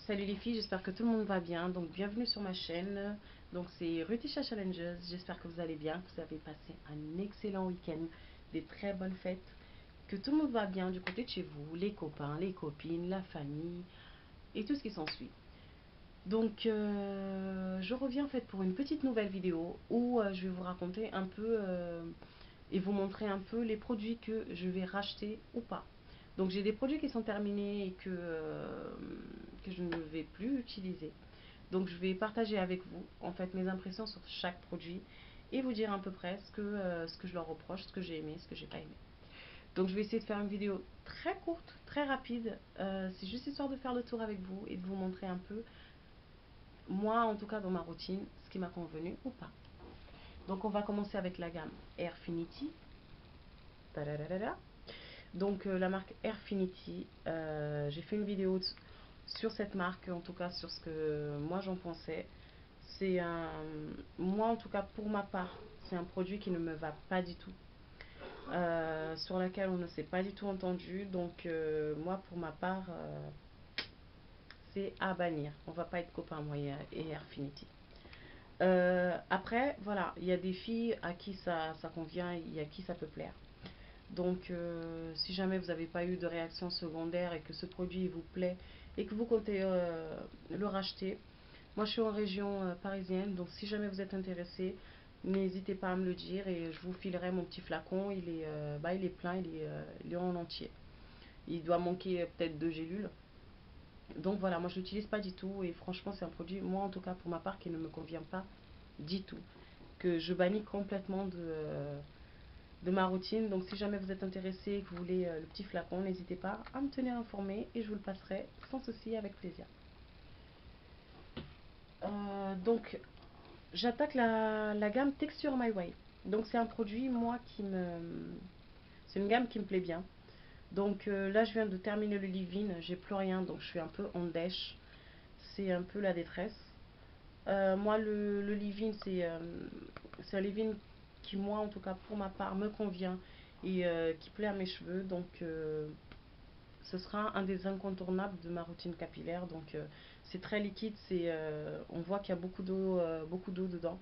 Salut les filles, j'espère que tout le monde va bien. Donc bienvenue sur ma chaîne. Donc c'est Rutisha Challenges. J'espère que vous allez bien, que vous avez passé un excellent week-end, des très bonnes fêtes, que tout le monde va bien du côté de chez vous, les copains, les copines, la famille et tout ce qui s'ensuit. Donc je reviens en fait pour une petite nouvelle vidéo où je vais vous raconter un peu et vous montrer un peu les produits que je vais racheter ou pas. Donc j'ai des produits qui sont terminés et que je ne vais plus utiliser. Donc je vais partager avec vous en fait mes impressions sur chaque produit et vous dire à peu près ce que je leur reproche, ce que j'ai aimé, ce que j'ai pas aimé. Donc je vais essayer de faire une vidéo très courte, très rapide. C'est juste histoire de faire le tour avec vous et de vous montrer un peu, moi en tout cas dans ma routine, ce qui m'a convenu ou pas. Donc on va commencer avec la gamme Airfinity. Donc la marque Airfinity, j'ai fait une vidéo sur cette marque, en tout cas sur ce que moi j'en pensais. C'est un, moi en tout cas pour ma part, c'est un produit qui ne me va pas du tout, sur laquelle on ne s'est pas du tout entendu. Donc moi pour ma part, c'est à bannir. On va pas être copains moi et Airfinity. Après, voilà, il y a des filles à qui ça convient, il y a qui ça peut plaire. Donc, si jamais vous n'avez pas eu de réaction secondaire et que ce produit vous plaît et que vous comptez le racheter, moi je suis en région parisienne, donc si jamais vous êtes intéressé, n'hésitez pas à me le dire et je vous filerai mon petit flacon. Il est plein, il est en entier. Il doit manquer peut-être 2 gélules. Donc voilà, moi je l'utilise pas du tout et franchement c'est un produit, moi en tout cas pour ma part, qui ne me convient pas du tout, que je bannis complètement de ma routine. Donc si jamais vous êtes intéressé et que vous voulez le petit flacon, n'hésitez pas à me tenir informé et je vous le passerai sans souci, avec plaisir. Donc j'attaque la gamme Texture My Way. Donc c'est un produit, moi, c'est une gamme qui me plaît bien. Donc là je viens de terminer le leave-in, j'ai plus rien, donc je suis un peu en dèche. C'est un peu la détresse. Moi le leave-in c'est un leave-in qui, moi en tout cas pour ma part, me convient et qui plaît à mes cheveux. Donc ce sera un des incontournables de ma routine capillaire. Donc c'est très liquide, on voit qu'il y a beaucoup d'eau dedans.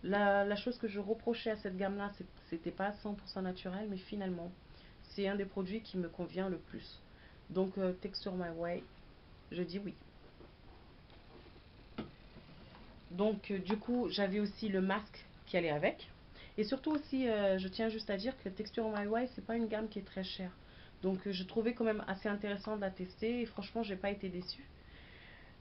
La chose que je reprochais à cette gamme là, c'était pas 100% naturel, mais finalement c'est un des produits qui me convient le plus. Donc Texture My Way, je dis oui. Donc du coup j'avais aussi le masque qui allait avec. Et surtout aussi, je tiens juste à dire que Texture My Way, c'est pas une gamme qui est très chère. Donc je trouvais quand même assez intéressant de la tester et franchement j'ai pas été déçue.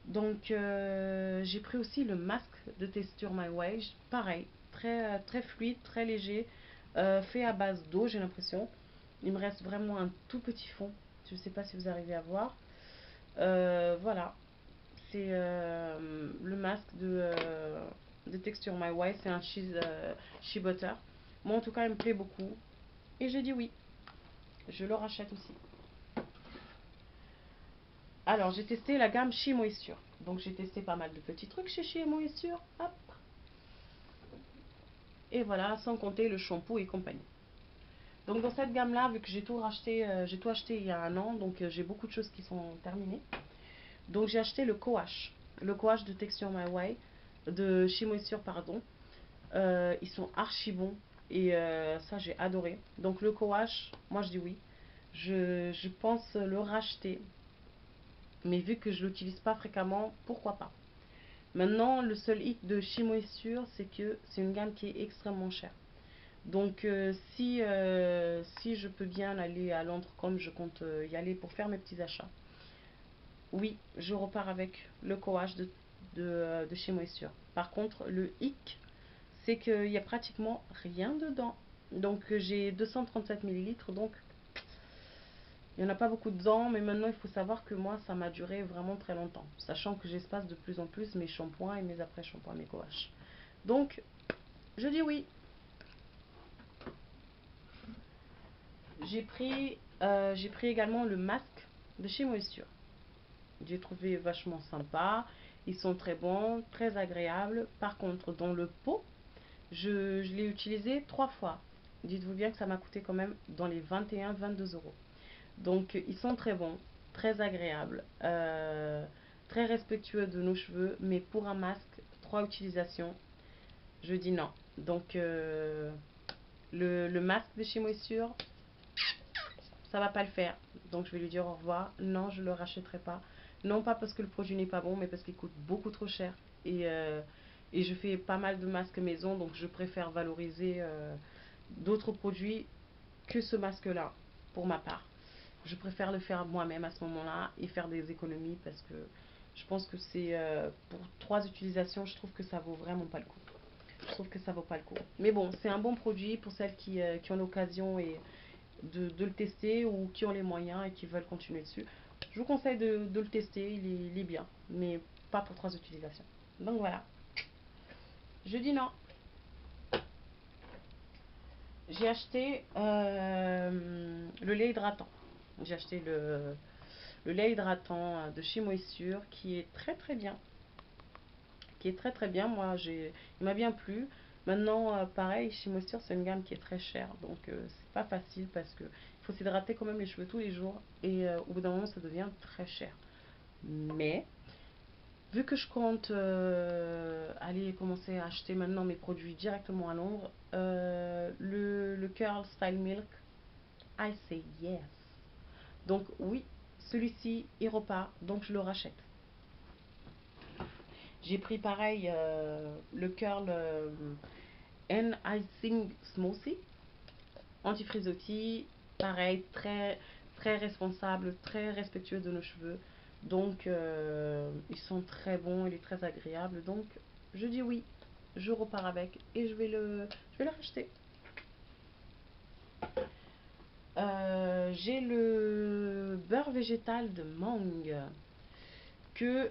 Donc j'ai pris aussi le masque de Texture My Way, pareil, très fluide, très léger, fait à base d'eau, j'ai l'impression. Il me reste vraiment un tout petit fond, je ne sais pas si vous arrivez à voir. Voilà, c'est le masque de Texture My Way, c'est un Shea Butter. Moi en tout cas il me plaît beaucoup et j'ai dit oui, je le rachète aussi. Alors j'ai testé la gamme Shea Moisture. Donc j'ai testé pas mal de petits trucs chez Shea Moisture. Hop. Et voilà, sans compter le shampoing et compagnie. Donc dans cette gamme là, vu que j'ai tout acheté il y a un an, donc j'ai beaucoup de choses qui sont terminées. Donc j'ai acheté le coach de Texture My Way, de Shea Moisture pardon. Ils sont archi bons et ça j'ai adoré. Donc le coach, moi je dis oui. Je pense le racheter, mais vu que je l'utilise pas fréquemment, pourquoi pas. Maintenant, le seul hic de Shea Moisture, c'est que c'est une gamme qui est extrêmement chère. Donc si je peux bien aller à Londres comme je compte y aller pour faire mes petits achats, oui, je repars avec le coach de chez Moisture. Par contre, le hic, c'est qu'il n'y a pratiquement rien dedans. Donc j'ai 237 millilitres, donc il n'y en a pas beaucoup dedans, mais maintenant il faut savoir que moi ça m'a duré vraiment très longtemps, sachant que j'espace de plus en plus mes shampoings et mes après-shampoings, mes coaches. Donc je dis oui. J'ai pris également le masque de chez Moisture. J'ai trouvé vachement sympa. Ils sont très bons, très agréables. Par contre, dans le pot, je l'ai utilisé 3 fois. Dites-vous bien que ça m'a coûté quand même dans les 21-22 euros. Donc, ils sont très bons, très agréables. très respectueux de nos cheveux, mais pour un masque, 3 utilisations, je dis non. Donc le masque de chez Moisture, ça va pas le faire. Donc je vais lui dire au revoir. Non, je le rachèterai pas. Non pas parce que le produit n'est pas bon, mais parce qu'il coûte beaucoup trop cher. Et je fais pas mal de masques maison, donc je préfère valoriser d'autres produits que ce masque-là, pour ma part. Je préfère le faire moi-même à ce moment-là et faire des économies parce que je pense que c'est pour 3 utilisations, je trouve que ça vaut vraiment pas le coup. Je trouve que ça vaut pas le coup. Mais bon, c'est un bon produit pour celles qui ont l'occasion et de le tester ou qui ont les moyens et qui veulent continuer dessus. Je vous conseille de le tester, il est bien, mais pas pour 3 utilisations. Donc voilà, je dis non. J'ai acheté le lait hydratant. J'ai acheté le lait hydratant de chez Moisture qui est très très bien. Qui est très très bien. Moi, il m'a bien plu. Maintenant, pareil, chez Moisture, c'est une gamme qui est très chère. Donc, c'est pas facile parce que il faut s'hydrater quand même les cheveux tous les jours. Et au bout d'un moment, ça devient très cher. Mais, vu que je compte aller commencer à acheter maintenant mes produits directement à Londres, le Curl Style Milk, I say yes. Donc, oui, celui-ci, il repart. Donc, je le rachète. J'ai pris pareil le curl and icing smoothie anti-frisottis, pareil très très responsable, très respectueux de nos cheveux. Donc ils sont très bons, il est très agréable. Donc je dis oui, je repars avec et je vais le racheter. J'ai le beurre végétal de mangue que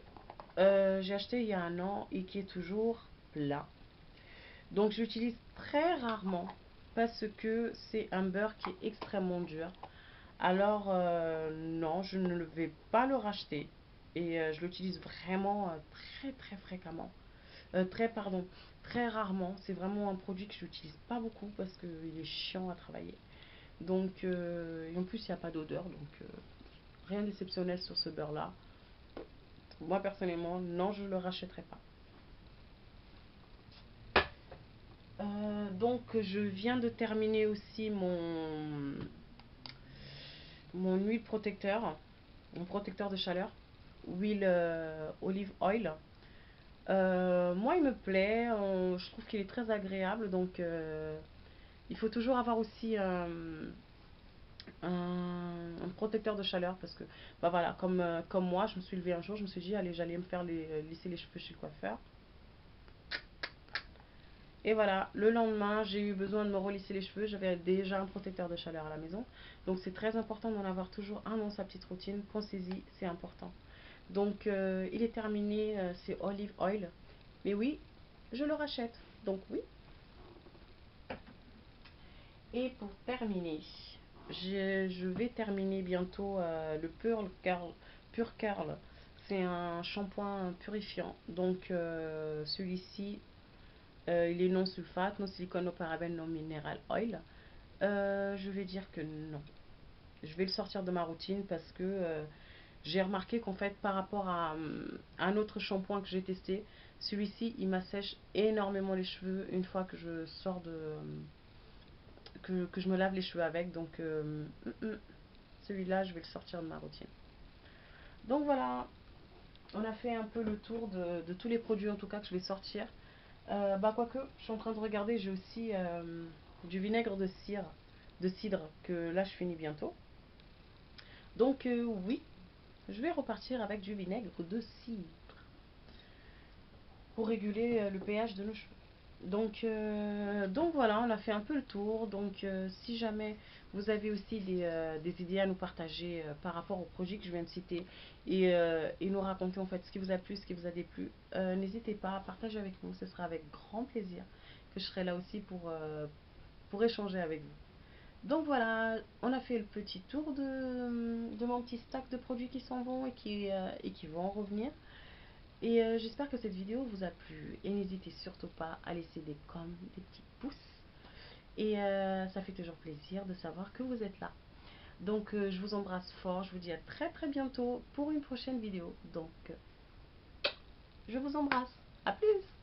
j'ai acheté il y a un an et qui est toujours plat. Donc j'utilise très rarement parce que c'est un beurre qui est extrêmement dur. Alors non, je ne vais pas le racheter et je l'utilise vraiment très très fréquemment. Très rarement. C'est vraiment un produit que je n'utilise pas beaucoup parce qu'il est chiant à travailler. Donc et en plus il n'y a pas d'odeur, donc rien d'exceptionnel sur ce beurre là. Moi personnellement, non, je ne le rachèterai pas. Donc je viens de terminer aussi mon huile protecteur, mon protecteur de chaleur, huile olive oil. Moi il me plaît, je trouve qu'il est très agréable, donc il faut toujours avoir aussi un protecteur de chaleur parce que bah voilà, comme moi je me suis levée un jour, je me suis dit allez j'allais me faire lisser les cheveux chez le coiffeur. Et voilà, le lendemain, j'ai eu besoin de me relisser les cheveux. J'avais déjà un protecteur de chaleur à la maison. Donc c'est très important d'en avoir toujours un dans sa petite routine. Pensez-y, c'est important. Donc il est terminé, c'est olive oil. Mais oui, je le rachète. Donc oui. Et pour terminer, je vais terminer bientôt le Pure Curl. C'est un shampoing purifiant. Donc celui-ci, il est non sulfate, non silicone, non parabène, non mineral oil. Je vais dire que non. Je vais le sortir de ma routine parce que j'ai remarqué qu'en fait, par rapport à un autre shampoing que j'ai testé, celui-ci, il m'assèche énormément les cheveux une fois que je sors que je me lave les cheveux avec. Donc, celui-là, je vais le sortir de ma routine. Donc voilà, on a fait un peu le tour de tous les produits en tout cas que je vais sortir. Bah quoique, je suis en train de regarder, j'ai aussi du vinaigre de cidre que là je finis bientôt. Donc oui, je vais repartir avec du vinaigre de cidre pour réguler le pH de nos cheveux. Donc voilà, on a fait un peu le tour. Donc si jamais vous avez aussi des idées à nous partager par rapport aux produits que je viens de citer et nous raconter en fait ce qui vous a plu, ce qui vous a déplu, n'hésitez pas à partager avec nous. Ce sera avec grand plaisir que je serai là aussi pour échanger avec vous. Donc voilà, on a fait le petit tour de mon petit stack de produits qui s'en vont et qui vont en revenir. Et j'espère que cette vidéo vous a plu. Et n'hésitez surtout pas à laisser des coms, des petits pouces. Et ça fait toujours plaisir de savoir que vous êtes là. Donc je vous embrasse fort. Je vous dis à très très bientôt pour une prochaine vidéo. Donc Je vous embrasse. À plus!